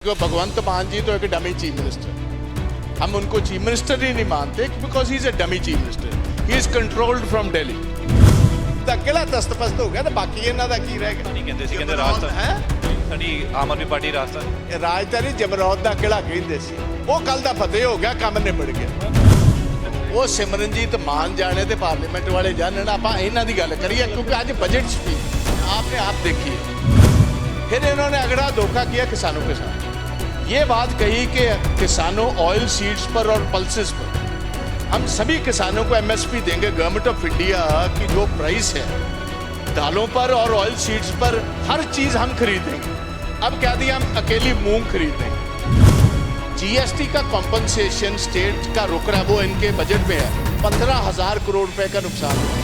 भगवंत मान जी तो एक डमी चीफ मिनिस्टर, हम उनको चीफ मिनिस्टर ही नहीं मानते because he is a dummy chief minister, he is controlled from Delhi. किला दस्तपस्त हो गया तो बाकी ਇਹਨਾਂ ਦਾ ਕੀ ਰਹਿ ਗਿਆ। ਨਹੀਂ ਕਹਿੰਦੇ ਸੀ, ਕਹਿੰਦੇ ਰਾਜਸਥਾਨ ਹੈ ਸਾਡੀ ਆਮ ਆਦਮੀ ਪਾਰਟੀ ਰਾਜਸਥਾਨ ਰਾਜਧਾਨੀ ਜਮਰੌਦ ਦਾ ਕਿਲਾ ਕਹਿੰਦੇ ਸੀ, ਉਹ ਕੱਲ ਦਾ ਫਤਿਹ ਹੋ ਗਿਆ, ਕੰਮ ਨਿਬੜ ਗਿਆ। ਉਹ ਸਿਮਰਨਜੀਤ ਮਾਨ ਜਾਣੇ ਤੇ ਪਾਰਲੀਮੈਂਟ ਵਾਲੇ ਜਾਣਨ, ਆਪਾਂ ਇਹਨਾਂ ਦੀ ਗੱਲ ਕਰੀਏ क्योंकि ਅੱਜ बजट स्पीच आपने आप देखी है। फिर इन्होंने अगड़ा धोखा किया किसानों के साथ, ये बात कही कि किसानों ऑयल सीड्स पर और पल्सेस पर हम सभी किसानों को एमएसपी देंगे। गवर्नमेंट ऑफ इंडिया की जो प्राइस है दालों पर और ऑयल सीड्स पर हर चीज हम खरीदेंगे। अब क्या दिया, हम अकेली मूंग खरीदेंगे। जीएसटी का कॉम्पनसेशन स्टेट का रुक रहा है, वो इनके बजट में है। 15,000 करोड़ रुपए का नुकसान हुआ।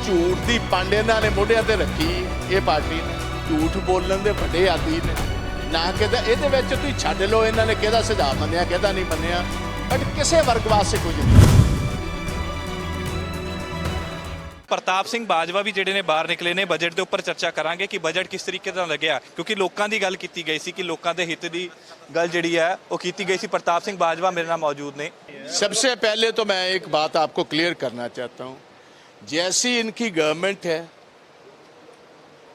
झूठ दी पांडे ने मोढ़िया ते रखी ये पार्टी ने, झूठ बोलने के बड़े आदी ने ना कहता ये तुम छड्ड लो, इन्होंने कहता सुझाव मनिया, कहता नहीं मनिया, बट किसी वर्ग वास्ते कुछ नहीं। ਪ੍ਰਤਾਪ ਸਿੰਘ ਬਾਜਵਾ ਵੀ ਜਿਹੜੇ ਨੇ ਬਾਹਰ ਨਿਕਲੇ ਨੇ। ਬਜਟ ਦੇ ਉੱਪਰ ਚਰਚਾ ਕਰਾਂਗੇ ਕਿ ਬਜਟ ਕਿਸ ਤਰੀਕੇ ਦਾ ਲੱਗਿਆ, ਕਿਉਂਕਿ ਲੋਕਾਂ ਦੀ ਗੱਲ ਕੀਤੀ ਗਈ ਸੀ ਕਿ ਲੋਕਾਂ ਦੇ ਹਿੱਤ ਦੀ ਗੱਲ ਜਿਹੜੀ ਹੈ ਉਹ ਕੀਤੀ ਗਈ ਸੀ। ਪ੍ਰਤਾਪ ਸਿੰਘ ਬਾਜਵਾ ਮੇਰੇ ਨਾਲ ਮੌਜੂਦ ਨੇ। सबसे पहले तो मैं एक बात आपको क्लियर करना चाहता हूँ, जैसी इनकी गवर्नमेंट है,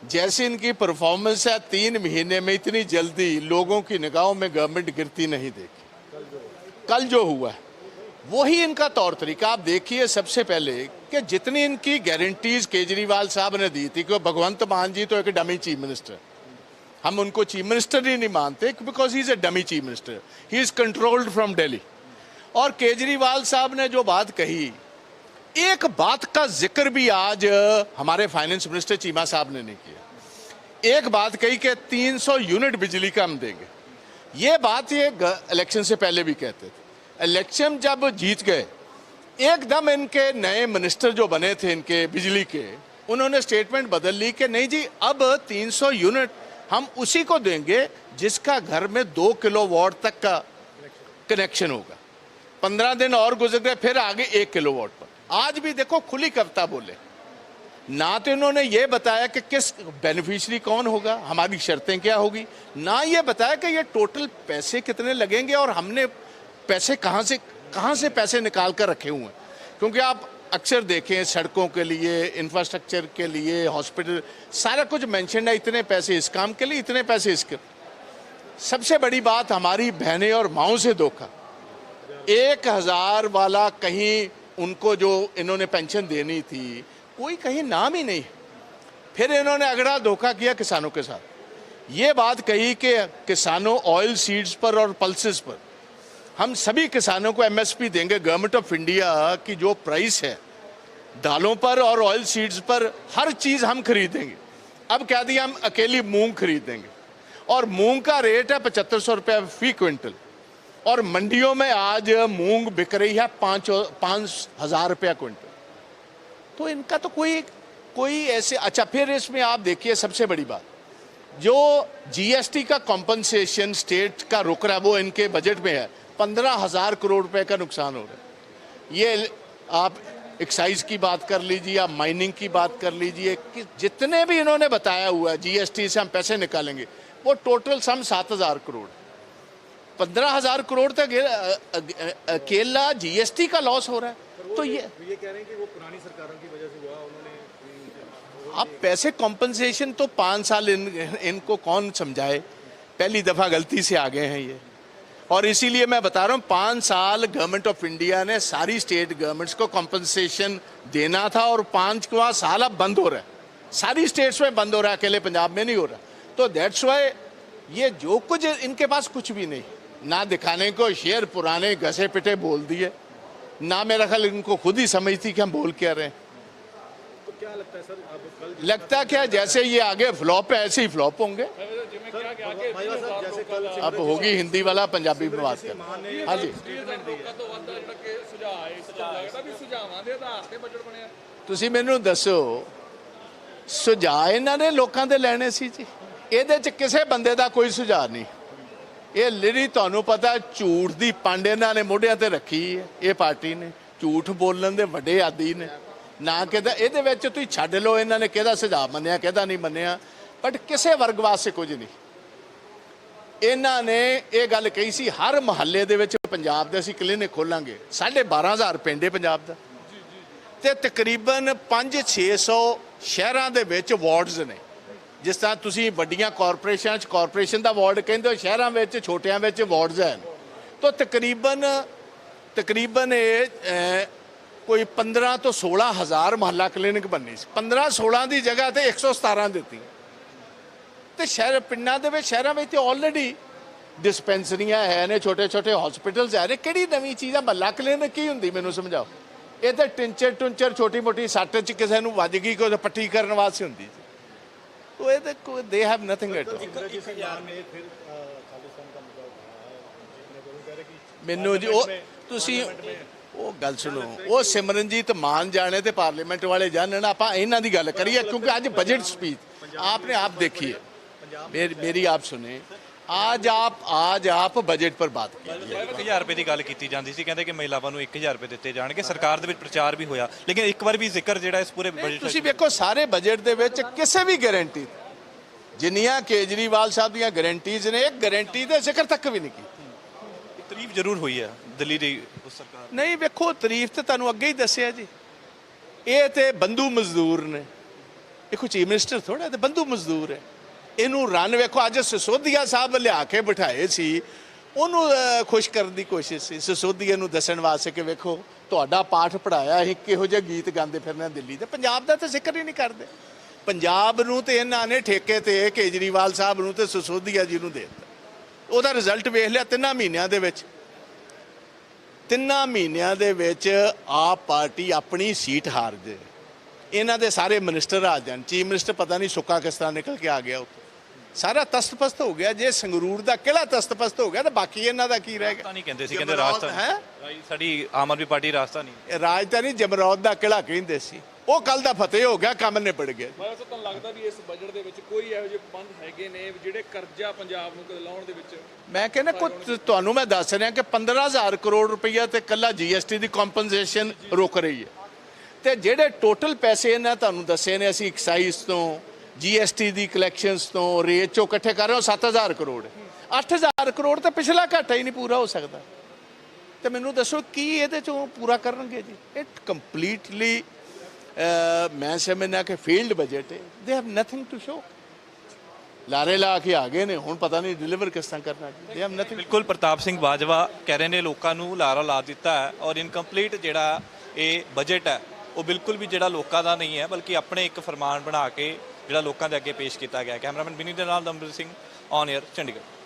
जैसी इनकी परफॉर्मेंस है, 3 महीने में इतनी जल्दी लोगों की निगाहों में गवर्नमेंट गिरती नहीं देखी। कल जो हुआ है वही इनका तौर तरीका। आप देखिए सबसे पहले कि जितनी इनकी गारंटीज केजरीवाल साहब ने दी थी कि भगवंत मान जी तो एक डमी चीफ मिनिस्टर, हम उनको चीफ मिनिस्टर ही नहीं मानते because he is a dummy chief minister, he is controlled from Delhi. और केजरीवाल साहब ने जो बात कही, एक बात का जिक्र भी आज हमारे फाइनेंस मिनिस्टर चीमा साहब ने नहीं किया। एक बात कही कि 300 यूनिट बिजली का हम देंगे। ये बात ये इलेक्शन से पहले भी कहते थे। इलेक्शन जब जीत गए, एकदम इनके नए मिनिस्टर जो बने थे इनके बिजली के, उन्होंने स्टेटमेंट बदल ली कि नहीं जी अब 300 यूनिट हम उसी को देंगे जिसका घर में 2 किलोवाट तक का कनेक्शन होगा। 15 दिन और गुजर गए, फिर आगे 1 किलोवाट पर। आज भी देखो खुली कविता बोले, ना तो इन्होंने ये बताया कि किस बेनिफिशियरी कौन होगा, हमारी शर्तें क्या होगी, ना ये बताया कि ये टोटल पैसे कितने लगेंगे और हमने पैसे कहाँ से पैसे निकाल कर रखे हुए हैं। क्योंकि आप अक्सर देखें सड़कों के लिए, इंफ्रास्ट्रक्चर के लिए, हॉस्पिटल, सारा कुछ मेंशन है, इतने पैसे इस काम के लिए, इतने पैसे इसके। सबसे बड़ी बात, हमारी बहनें और माओं से धोखा। 1,000 वाला कहीं उनको जो इन्होंने पेंशन देनी थी, कोई कहीं नाम ही नहीं। फिर इन्होंने अगड़ा धोखा किया किसानों के साथ। ये बात कही कि किसानों ऑयल सीड्स पर और पल्सेस पर हम सभी किसानों को एमएसपी देंगे। गवर्नमेंट ऑफ इंडिया की जो प्राइस है दालों पर और ऑयल सीड्स पर हर चीज़ हम खरीदेंगे। अब क्या दिया, हम अकेली मूंग खरीदेंगे और मूंग का रेट है 7500 रुपये फी क्विंटल, और मंडियों में आज मूंग बिक रही है 5,000 रुपया क्विंटल। तो इनका तो कोई ऐसे। अच्छा, फिर इसमें आप देखिए सबसे बड़ी बात, जो जीएसटी का कॉम्पनसेशन स्टेट का रुक रहा है, वो इनके बजट में है। 15,000 करोड़ रुपए का नुकसान हो रहा है। ये आप एक्साइज की बात कर लीजिए या माइनिंग की बात कर लीजिए, कि जितने भी इन्होंने बताया हुआ है जीएसटी से हम पैसे निकालेंगे, वो टोटल सम 7,000 करोड़। 15,000 करोड़ तक अकेला जीएसटी का लॉस हो रहा है। तो ये कह रहे हैं कि वो पुरानी सरकारों की वजह से हुआ। उन्होंने आप पैसे कॉम्पनसेशन तो 5 साल इनको कौन समझाए, पहली दफा गलती से आ गए हैं ये। और इसीलिए मैं बता रहा हूँ 5 साल गवर्नमेंट ऑफ इंडिया ने सारी स्टेट गवर्नमेंट्स को कॉम्पनसेशन देना था, और 5वां साल अब बंद हो रहा है। सारी स्टेट्स में बंद हो रहा है, अकेले पंजाब में नहीं हो रहा। तो दैट्स वाई ये जो कुछ इनके पास कुछ भी नहीं, ना दिखाने को शेर पुराने घसे पिटे बोल दिए, ना मेरा ख्याल इनको खुद ही समझती कि हम बोल क्या रहे हैं। तो क्या लगता है सर, अब कल लगता क्या, जैसे ये आगे फ्लॉप है ऐसे ही फ्लॉप होंगे। अब होगी हिंदी वाला पंजाबी में बात कर। हाँ जी, ਤੁਸੀਂ ਮੈਨੂੰ ਦੱਸੋ, ਸੁਝਾਅ ਇਹਨਾਂ ਨੇ ਲੋਕਾਂ ਦੇ ਲੈਣੇ ਸੀ ਜੀ। ਇਹਦੇ 'ਚ ਕਿਸੇ ਬੰਦੇ ਦਾ ਕੋਈ ਸੁਝਾਅ ਨਹੀਂ। ਇਹ ਲਿਰੀ ਤੁਹਾਨੂੰ ਪਤਾ ਝੂਠ ਦੀ ਪਾਂਡੇ ਨੇ ਮੋਢਿਆਂ ਤੇ ਰੱਖੀ ਹੈ ਇਹ ਪਾਰਟੀ ਨੇ। ਝੂਠ ਬੋਲਣ ਦੇ ਵੱਡੇ ਆਦੀ ਨੇ। ਨਾ कहता ये तुम छड्ड लो, इन्होंने कहता सुझाव मनिया, कहता नहीं मनिया, बट किसी वर्ग वास्ते कुछ नहीं। ਇਹਨਾਂ ਨੇ ਇਹ ਗੱਲ ਕਹੀ ਸੀ ਹਰ ਮੁਹੱਲੇ ਦੇ ਵਿੱਚ ਪੰਜਾਬ ਦੇ ਅਸੀਂ ਕਲੀਨਿਕ ਖੋਲਾਂਗੇ। 12,500 ਪਿੰਡ ਹੈ ਪੰਜਾਬ ਦਾ ਤੇ ਤਕਰੀਬਨ 500-600 ਸ਼ਹਿਰਾਂ ਦੇ ਵਿੱਚ ਵਾਰਡਸ ਨੇ। ਜਿਸ ਤਰ੍ਹਾਂ ਤੁਸੀਂ ਵੱਡੀਆਂ ਕਾਰਪੋਰੇਸ਼ਨਾਂ 'ਚ ਕਾਰਪੋਰੇਸ਼ਨ ਦਾ ਵਾਰਡ ਕਹਿੰਦੇ ਹੋ, ਸ਼ਹਿਰਾਂ ਵਿੱਚ ਛੋਟਿਆਂ ਵਿੱਚ ਵਾਰਡਸ ਹਨ। ਤਾਂ ਤਕਰੀਬਨ ਇਹ ਕੋਈ 15 ਤੋਂ 16 ਹਜ਼ਾਰ ਮੁਹੱਲਾ ਕਲੀਨਿਕ ਬਣਨੀ ਸੀ। 15-16 ਦੀ ਜਗ੍ਹਾ ਤੇ 117 ਦਿੱਤੀ। ਤੇ ਸ਼ਹਿਰ ਪਿੰਡਾਂ ਦੇ ਵਿੱਚ ਸ਼ਹਿਰਾਂ ਵਿੱਚ ਤੇ ਆਲਰੇਡੀ ਡਿਸਪੈਂਸਰੀਆਂ ਹੈ ਨੇ, ਛੋਟੇ ਛੋਟੇ ਹਸਪੀਟਲਸ ਹੈ ਨੇ। ਕਿਹੜੀ ਨਵੀਂ ਚੀਜ਼ ਆ? ਮੁਹੱਲਾ ਕਲੀਨਿਕ ਕੀ ਹੁੰਦੀ ਮੈਨੂੰ ਸਮਝਾਓ। ਇਹ ਤਾਂ ਟਿੰਚਰ ਛੋਟੀ ਮੋਟੀ ਸੱਟ 'ਚ ਕਿਸੇ ਨੂੰ ਵੱਜ ਗਈ ਕੋਈ ਪੱਟੀ ਕਰਨ ਵਾਸਤੇ ਹੁੰਦੀ ਸੀ। ਉਹ ਇਹ ਤਾਂ they have nothing at all. ਮੈਨੂੰ ਜੀ ਉਹ ਤੁਸੀਂ ਉਹ ਗੱਲ ਸੁਣੋ, ਉਹ ਸਿਮਰਨਜੀਤ ਮਾਨ ਜਾਣੇ ਤੇ ਪਾਰਲੀਮੈਂਟ ਵਾਲੇ ਜਾਣਨ। ਆਪਾਂ ਇਹਨਾਂ ਦੀ ਗੱਲ ਕਰੀਏ क्योंकि आज बजट स्पीच आपने आप देखी है, मेरी आप सुने। आज आप बजट पर बात कीजिए। 1000 ਰੁਪਏ ਦੀ ਗੱਲ ਕੀਤੀ ਜਾਂਦੀ ਸੀ, ਕਹਿੰਦੇ ਕਿ ਮਹਿਲਾਵਾਂ ਨੂੰ 1000 ਰੁਪਏ ਦਿੱਤੇ ਜਾਣਗੇ। ਸਰਕਾਰ ਦੇ ਵਿੱਚ ਪ੍ਰਚਾਰ ਵੀ ਹੋਇਆ, ਲੇਕਿਨ ਇੱਕ ਵਾਰ ਵੀ ਜ਼ਿਕਰ ਜਿਹੜਾ ਇਸ ਪੂਰੇ ਬਜਟ ਤੁਸੀਂ ਵੇਖੋ ਸਾਰੇ ਬਜਟ ਦੇ ਵਿੱਚ ਕਿਸੇ ਵੀ ਗਾਰੰਟੀ, ਜਿੰਨੀਆਂ ਕੇਜਰੀਵਾਲ ਸਾਹਿਬ ਦੀਆਂ ਗਾਰੰਟੀਜ਼ ਨੇ, ਇੱਕ ਗਾਰੰਟੀ ਦੇ ਜ਼ਿਕਰ ਤੱਕ ਵੀ ਨਹੀਂ ਕੀਤੀ। ਤਾਰੀਫ ਜ਼ਰੂਰ ਹੋਈ ਹੈ ਦਿੱਲੀ ਦੀ ਉਸ ਸਰਕਾਰ ਦੀ। ਨਹੀਂ ਵੇਖੋ, ਤਾਰੀਫ ਤੇ ਤੁਹਾਨੂੰ ਅੱਗੇ ਹੀ ਦੱਸਿਆ ਜੀ। ਇਹ ਤੇ ਬੰਧੂ ਮਜ਼ਦੂਰ ਨੇ, ਦੇਖੋ ਚੀਫ ਮਿਨਿਸਟਰ ਥੋੜਾ ਤੇ ਬੰਧੂ ਮਜ਼ਦੂਰ ਹੈ। ਇਹਨੂੰ ਰਨ ਵੇਖੋ, ਅੱਜ ਸਿਸੋਦੀਆ ਸਾਹਿਬ ਲਿਆ ਕੇ ਬਿਠਾਏ ਸੀ, ਉਹਨੂੰ ਖੁਸ਼ ਕਰਨ ਦੀ ਕੋਸ਼ਿਸ਼ ਸੀ ਸਿਸੋਦੀਆ ਨੂੰ ਦੱਸਣ ਵਾਸਤੇ ਕਿ ਵੇਖੋ ਤੁਹਾਡਾ ਪਾਠ ਪੜਾਇਆ ਸੀ, ਕਿਹੋ ਜਿਹੇ ਗੀਤ ਗਾਉਂਦੇ ਫਿਰਨੇ ਦਿੱਲੀ ਦੇ। ਪੰਜਾਬ ਦਾ ਤਾਂ ਜ਼ਿਕਰ ਹੀ ਨਹੀਂ ਕਰਦੇ। ਪੰਜਾਬ ਨੂੰ ਤੇ ਇਹਨਾਂ ਨੇ ਠੇਕੇ ਤੇ ਕੇਜਰੀਵਾਲ ਸਾਹਿਬ ਨੂੰ ਤੇ ਸਿਸੋਦੀਆ ਜੀ ਨੂੰ ਦੇ ਦਿੱਤਾ। ਉਹਦਾ ਰਿਜ਼ਲਟ ਵੇਖ ਲਿਆ 3 ਮਹੀਨਿਆਂ ਦੇ ਵਿੱਚ। 3 ਮਹੀਨਿਆਂ ਦੇ ਵਿੱਚ ਆਪ ਪਾਰਟੀ ਆਪਣੀ ਸੀਟ ਹਾਰ ਜੇ, ਇਹਨਾਂ ਦੇ ਸਾਰੇ ਮਿਨਿਸਟਰ ਆ ਜਾਣ। ਚੀਫ ਮਿਨਿਸਟਰ ਪਤਾ ਨਹੀਂ ਸੁੱਕਾ ਕਿਸ ਤਰ੍ਹਾਂ ਨਿਕਲ ਕੇ ਆ ਗਿਆ ਉੱਥੇ। ਸਾਰਾ ਤਸਤਪਸਤ ਹੋ ਗਿਆ। ਜੇ ਸੰਗਰੂਰ ਦਾ ਕਿਲਾ ਤਸਤਪਸਤ ਹੋ ਗਿਆ ਤਾਂ ਬਾਕੀ ਇਹਨਾਂ ਦਾ ਕੀ ਰਹਿ ਗਿਆ? ਨਹੀਂ ਕਹਿੰਦੇ ਸੀ, ਕਹਿੰਦੇ ਰਾਜਸਥਾਨ ਸਾਡੀ ਆਮ ਆਦਮੀ ਪਾਰਟੀ ਰਾਜਸਥਾਨੀ ਰਾਜਧਾਨੀ ਜਮਰੌਦ ਦਾ ਕਿਲਾ ਕਹਿੰਦੇ ਸੀ। ਉਹ ਕੱਲ ਦਾ ਫਤਿਹ ਹੋ ਗਿਆ, ਕੰਮ ਨਿਬੜ ਗਿਆ। ਮੈਂ ਤੁਹਾਨੂੰ ਲੱਗਦਾ ਵੀ ਇਸ ਬਜਟ ਦੇ ਵਿੱਚ ਕੋਈ ਇਹੋ ਜਿਹੇ ਪ੍ਰਬੰਧ ਹੈਗੇ ਨੇ ਜਿਹੜੇ ਕਰਜ਼ਾ ਪੰਜਾਬ ਨੂੰ ਲਾਉਣ ਦੇ ਵਿੱਚ? ਮੈਂ ਕਹਿੰਦਾ ਤੁਹਾਨੂੰ ਮੈਂ ਦੱਸ ਰਿਹਾ ਕਿ 15,000 ਕਰੋੜ ਰੁਪਈਆ ਤੇ ਕੱਲਾ ਜੀਐਸਟੀ ਦੀ ਕੰਪਨਸੇਸ਼ਨ ਰੁਕ ਰਹੀ ਹੈ। ਤੇ ਜਿਹੜੇ ਟੋਟਲ ਪੈਸੇ ਇਹਨਾਂ ਤੁਹਾਨੂੰ ਦੱਸੇ ਨੇ ਅਸੀਂ ਐਕਸਾਈਜ਼ ਤੋਂ, ਜੀਐਸਟੀ ਦੀ ਕਲੈਕਸ਼ਨਸ ਤੋਂ, ਰੇਟ ਚੋਂ ਇਕੱਠੇ ਕਰ ਰਹੇ ਹਾਂ 7,000 ਕਰੋੜ। 8,000 ਕਰੋੜ ਤਾਂ ਪਿਛਲਾ ਘਾਟਾ ਹੀ ਨਹੀਂ ਪੂਰਾ ਹੋ ਸਕਦਾ। ਤੇ ਮੈਨੂੰ ਦੱਸੋ ਕੀ ਇਹਦੇ ਚੋਂ ਪੂਰਾ ਕਰਨਗੇ ਜੀ? ਇਟ ਕੰਪਲੀਟਲੀ ਮੈਂ ਸਮਝਦਾ ਕਿ ਫੇਲਡ ਬਜਟ ਹੈ। They have nothing to show. ਲਾਰੇ ਲਾ ਕੇ ਆ ਗਏ ਨੇ, ਹੁਣ ਪਤਾ ਨਹੀਂ ਡਿਲੀਵਰ ਕਿਸ ਤਰ੍ਹਾਂ ਕਰਨਾ ਜੀ। They have nothing. ਬਿਲਕੁਲ ਪ੍ਰਤਾਪ ਸਿੰਘ ਬਾਜਵਾ ਕਹਿ ਰਹੇ ਨੇ ਲੋਕਾਂ ਨੂੰ ਲਾਰਾ ਲਾ ਦਿੱਤਾ ਹੈ ਔਰ ਇਨਕੰਪਲੀਟ ਜਿਹੜਾ ਇਹ ਬਜਟ ਹੈ ਉਹ ਬਿਲਕੁਲ ਵੀ ਜਿਹੜਾ ਲੋਕਾਂ ਦਾ ਨਹੀਂ ਹੈ, ਬਲਕਿ ਆਪਣੇ ਇੱਕ ਫਰਮਾਨ ਬਣਾ ਕੇ ਜਿਹੜਾ ਲੋਕਾਂ ਦੇ ਅੱਗੇ ਪੇਸ਼ ਕੀਤਾ ਗਿਆ। ਕੈਮਰਾਮੈਨ ਬਿਨੀ ਦੇ ਨਾਲ ਦਮਬਰ ਸਿੰਘ, ਔਨ 에ਅਰ, ਚੰਡੀਗੜ੍ਹ।